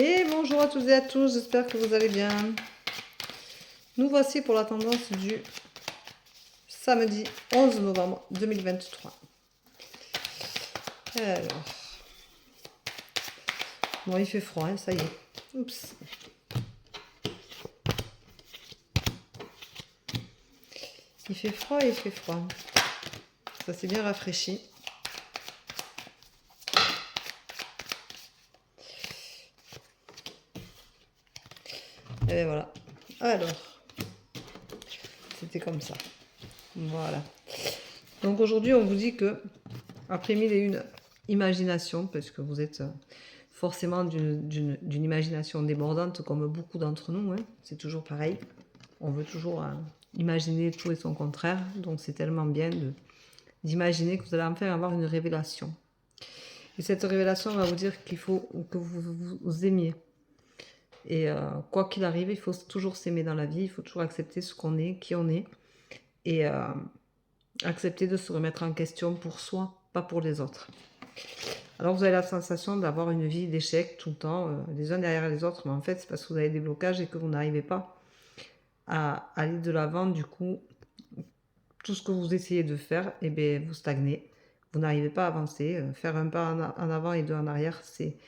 Et bonjour à toutes et à tous, j'espère que vous allez bien. Nous voici pour la tendance du samedi 11 novembre 2023. Alors, bon, il fait froid, hein, ça y est. Oups. Il fait froid, il fait froid. Ça s'est bien rafraîchi. Et bien voilà. Alors, c'était comme ça. Voilà. Donc aujourd'hui, on vous dit que, après 1001 imaginations, parce que vous êtes forcément d'une imagination débordante, comme beaucoup d'entre nous, hein, c'est toujours pareil. On veut toujours imaginer tout et son contraire. Donc c'est tellement bien d'imaginer que vous allez enfin avoir une révélation. Et cette révélation va vous dire qu'il faut que vous aimiez. Et quoi qu'il arrive, il faut toujours s'aimer dans la vie, il faut toujours accepter ce qu'on est, qui on est, et accepter de se remettre en question pour soi, pas pour les autres. Alors vous avez la sensation d'avoir une vie d'échecs tout le temps, les uns derrière les autres, mais en fait c'est parce que vous avez des blocages et que vous n'arrivez pas à aller de l'avant. Du coup, tout ce que vous essayez de faire, eh bien, vous stagnez, vous n'arrivez pas à avancer. Faire un pas en avant et deux en arrière, c'est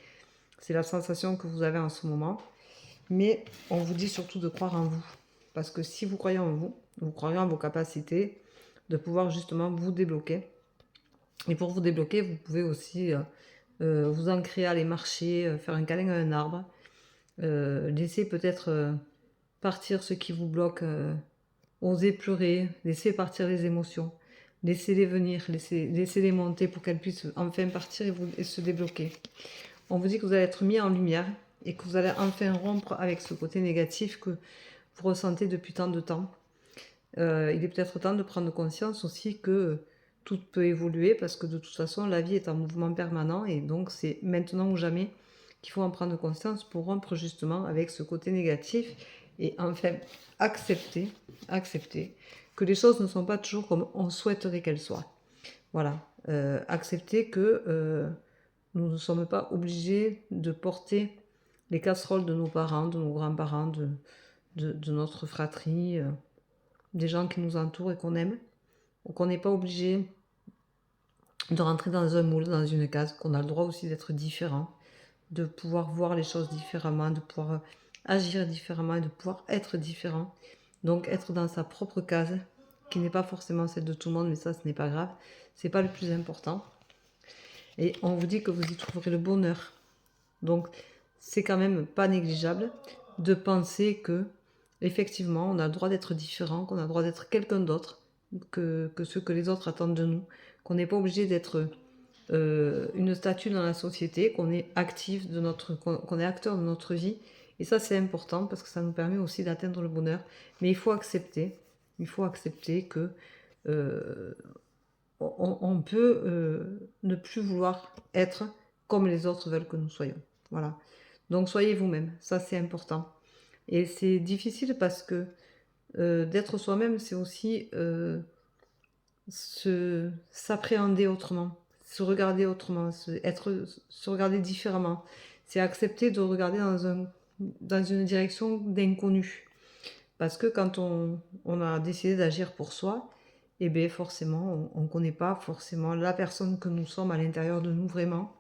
la sensation que vous avez en ce moment. Mais on vous dit surtout de croire en vous. Parce que si vous croyez en vous, vous croyez en vos capacités de pouvoir justement vous débloquer. Et pour vous débloquer, vous pouvez aussi vous ancrer, aller marcher, faire un câlin à un arbre. Laisser peut-être partir ce qui vous bloque. Osez pleurer, laissez partir les émotions. Laissez-les venir, laissez-les monter pour qu'elles puissent enfin partir et se débloquer. On vous dit que vous allez être mis en lumière et que vous allez enfin rompre avec ce côté négatif que vous ressentez depuis tant de temps. Il est peut-être temps de prendre conscience aussi que tout peut évoluer parce que de toute façon la vie est en mouvement permanent et donc c'est maintenant ou jamais qu'il faut en prendre conscience pour rompre justement avec ce côté négatif et enfin accepter que les choses ne sont pas toujours comme on souhaiterait qu'elles soient. Voilà, accepter que nous ne sommes pas obligés de porter les casseroles de nos parents, de nos grands-parents, de notre fratrie, des gens qui nous entourent et qu'on aime. Qu'on n'est pas obligé de rentrer dans un moule, dans une case, qu'on a le droit aussi d'être différent, de pouvoir voir les choses différemment, de pouvoir agir différemment et de pouvoir être différent. Donc être dans sa propre case, qui n'est pas forcément celle de tout le monde, mais ça ce n'est pas grave, c'est pas le plus important. Et on vous dit que vous y trouverez le bonheur. Donc c'est quand même pas négligeable de penser que effectivement on a le droit d'être différent, qu'on a le droit d'être quelqu'un d'autre que ce que les autres attendent de nous, qu'on n'est pas obligé d'être une statue dans la société, qu'on est actif qu'on est acteur de notre vie. Et ça c'est important parce que ça nous permet aussi d'atteindre le bonheur. Mais il faut accepter que on peut ne plus vouloir être comme les autres veulent que nous soyons. Voilà. Donc soyez vous-même, ça c'est important. Et c'est difficile parce que d'être soi-même, c'est aussi s'appréhender autrement, se regarder autrement, se regarder différemment. C'est accepter de regarder dans une direction d'inconnu. Parce que quand on a décidé d'agir pour soi, eh bien forcément, on ne connaît pas forcément la personne que nous sommes à l'intérieur de nous vraiment.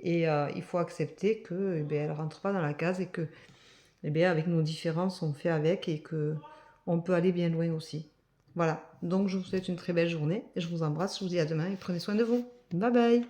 Et il faut accepter que, eh bien, elle ne rentre pas dans la case et que, eh bien, avec nos différences, on fait avec et que on peut aller bien loin aussi. Voilà, donc je vous souhaite une très belle journée et je vous embrasse, je vous dis à demain et prenez soin de vous. Bye bye.